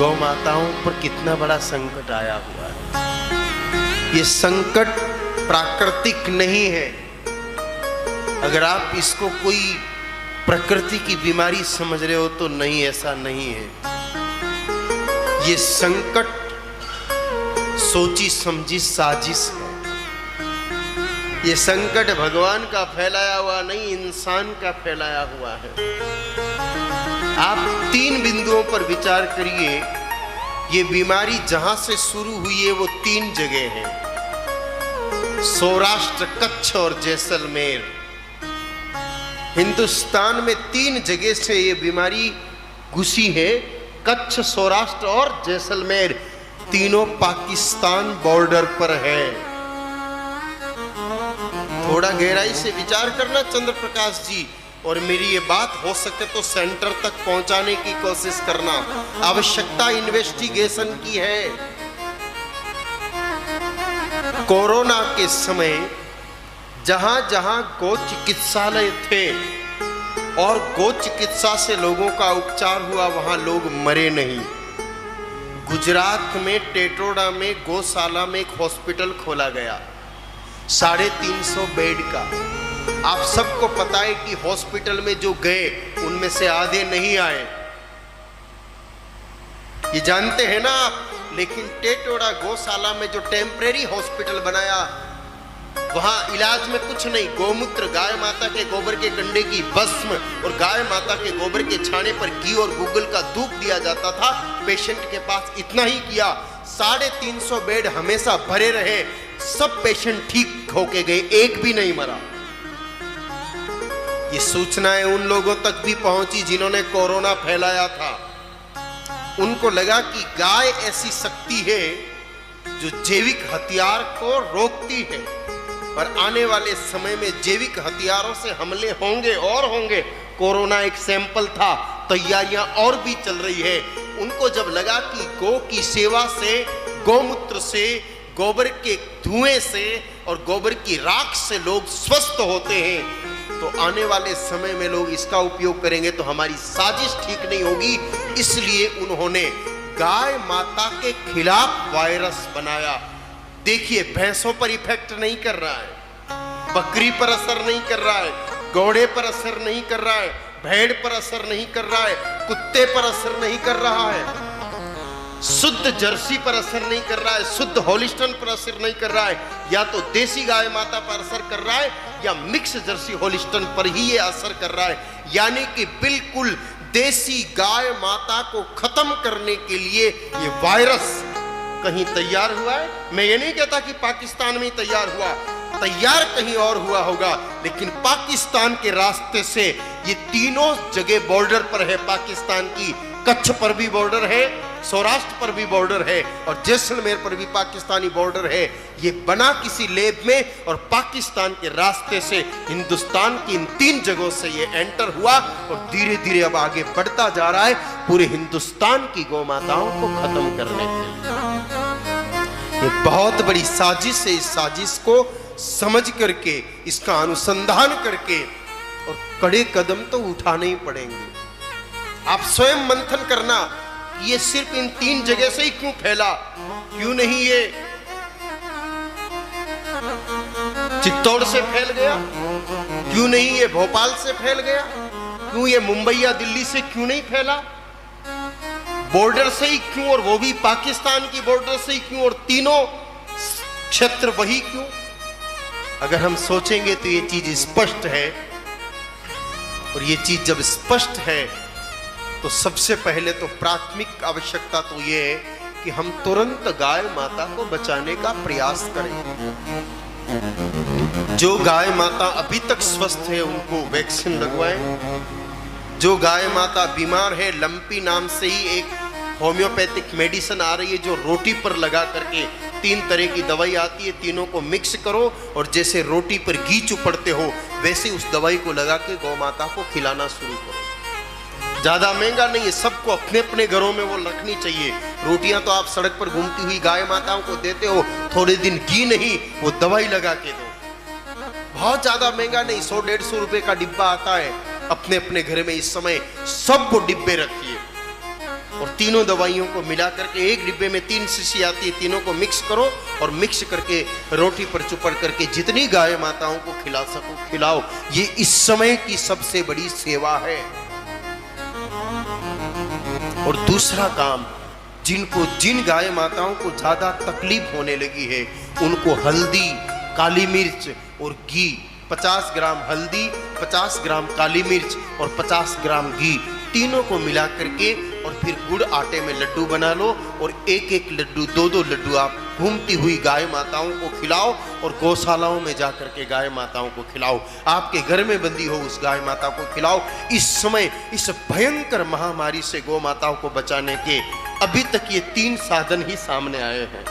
गौ माताओं पर कितना बड़ा संकट आया हुआ है। ये संकट प्राकृतिक नहीं है। अगर आप इसको कोई प्रकृति की बीमारी समझ रहे हो तो नहीं, ऐसा नहीं है। ये संकट सोची समझी साजिश है। ये संकट भगवान का फैलाया हुआ नहीं, इंसान का फैलाया हुआ है। आप 3 बिंदुओं पर विचार करिए। ये बीमारी जहां से शुरू हुई है वो 3 जगह है, सौराष्ट्र, कच्छ और जैसलमेर। हिंदुस्तान में 3 जगह से ये बीमारी घुसी है, कच्छ, सौराष्ट्र और जैसलमेर। तीनों पाकिस्तान बॉर्डर पर है। थोड़ा गहराई से विचार करना चंद्र प्रकाश जी, और मेरी ये बात हो सके तो सेंटर तक पहुंचाने की कोशिश करना। आवश्यकता इन्वेस्टिगेशन की है। कोरोना के समय जहां जहां गो चिकित्सालय थे और गो चिकित्सा से लोगों का उपचार हुआ, वहां लोग मरे नहीं। गुजरात में टेटोड़ा में गौशाला में एक हॉस्पिटल खोला गया 350 बेड का। आप सबको पता है कि हॉस्पिटल में जो गए उनमें से आधे नहीं आए, ये जानते हैं ना आप। लेकिन टेटोड़ा गौशाला में जो टेम्परेरी हॉस्पिटल बनाया, वहां इलाज में कुछ नहीं, गोमूत्र, गाय माता के गोबर के कंडे की भस्म और गाय माता के गोबर के छाने पर घी और गूगल का धूप दिया जाता था पेशेंट के पास। इतना ही किया। 350 बेड हमेशा भरे रहे। सब पेशेंट ठीक होके गए, एक भी नहीं मरा। ये सूचनाएं उन लोगों तक भी पहुंची जिन्होंने कोरोना फैलाया था। उनको लगा कि गाय ऐसी शक्ति है जो जैविक हथियार को रोकती है, और आने वाले समय में जैविक हथियारों से हमले होंगे और होंगे। कोरोना एक सैंपल था, तैयारियां और भी चल रही है। उनको जब लगा कि गौ की सेवा से, गौमूत्र से, गोबर के धुएं से और गोबर की राख से लोग स्वस्थ होते हैं, तो आने वाले समय में लोग इसका उपयोग करेंगे तो हमारी साजिश ठीक नहीं होगी। इसलिए उन्होंने गाय माता के खिलाफ वायरस बनाया। देखिए, भैंसों पर इफेक्ट नहीं कर रहा है, बकरी पर असर नहीं कर रहा है, घोड़े पर असर नहीं कर रहा है, भेड़ पर असर नहीं कर रहा है, कुत्ते पर असर नहीं कर रहा है, शुद्ध जर्सी पर असर नहीं कर रहा है, शुद्ध होलिस्टन पर असर नहीं कर रहा है। या तो देसी गाय माता पर असर कर रहा है या मिक्स जर्सी होलिस्टन पर ही ये असर कर रहा है। यानी कि बिल्कुल देसी गाय माता को खत्म करने के लिए ये वायरस कहीं तैयार हुआ है। मैं ये नहीं कहता कि पाकिस्तान में ही तैयार हुआ, तैयार कहीं और हुआ होगा, लेकिन पाकिस्तान के रास्ते से ये तीनों जगह बॉर्डर पर है पाकिस्तान की। कच्छ पर भी बॉर्डर है, सौराष्ट्र पर भी बॉर्डर है और जैसलमेर पर भी पाकिस्तानी बॉर्डर है। ये बना किसी लैब में और पाकिस्तान के रास्ते से हिंदुस्तान की इन 3 जगहों से ये एंटर हुआ और धीरे धीरे अब आगे बढ़ता जा रहा है पूरे हिंदुस्तान की गौ माताओं को खत्म करने के लिए। ये बहुत बड़ी साजिश है। इस साजिश को समझ करके, इसका अनुसंधान करके और कड़े कदम तो उठाने ही पड़ेंगे। आप स्वयं मंथन करना, ये सिर्फ इन 3 जगह से ही क्यों फैला? क्यों नहीं ये चित्तौड़ से फैल गया? क्यों नहीं ये भोपाल से फैल गया? क्यों ये मुंबई या दिल्ली से क्यों नहीं फैला? बॉर्डर से ही क्यों, और वो भी पाकिस्तान की बॉर्डर से ही क्यों, और तीनों क्षेत्र वही क्यों? अगर हम सोचेंगे तो ये चीज स्पष्ट है। और ये चीज जब स्पष्ट है तो सबसे पहले तो प्राथमिक आवश्यकता तो ये है कि हम तुरंत गाय माता को बचाने का प्रयास करें। जो गाय माता अभी तक स्वस्थ है उनको वैक्सीन लगवाएं। जो गाय माता बीमार है, लंपी नाम से ही एक होम्योपैथिक मेडिसिन आ रही है जो रोटी पर लगा करके 3 तरह की दवाई आती है, तीनों को मिक्स करो और जैसे रोटी पर घी चुपड़ते हो वैसे उस दवाई को लगा के गौ माता को खिलाना शुरू करो। ज्यादा महंगा नहीं है, सबको अपने अपने घरों में वो रखनी चाहिए। रोटियां तो आप सड़क पर घूमती हुई गाय माताओं को देते हो, थोड़े दिन घी नहीं वो दवाई लगा के दो। बहुत ज्यादा महंगा नहीं, 100-150 रुपए का डिब्बा आता है। अपने अपने घर में इस समय सब वो डिब्बे रखिए। और तीनों दवाइयों को मिला करके एक डिब्बे में 3 शीशी आती है, तीनों को मिक्स करो और मिक्स करके रोटी पर चुपड़ करके जितनी गाय माताओं को खिला सको खिलाओ। ये इस समय की सबसे बड़ी सेवा है। और दूसरा काम, जिन गाय माताओं को ज्यादा तकलीफ होने लगी है उनको हल्दी, काली मिर्च और घी, 50 ग्राम हल्दी, 50 ग्राम काली मिर्च और 50 ग्राम घी, तीनों को मिला करके और फिर गुड़ आटे में लड्डू बना लो और एक एक लड्डू, 2-2 लड्डू आप घूमती हुई गाय माताओं को खिलाओ और गौशालाओं में जा करके गाय माताओं को खिलाओ। आपके घर में बंदी हो उस गाय माता को खिलाओ। इस समय इस भयंकर महामारी से गौ माताओं को बचाने के अभी तक ये 3 साधन ही सामने आए हैं।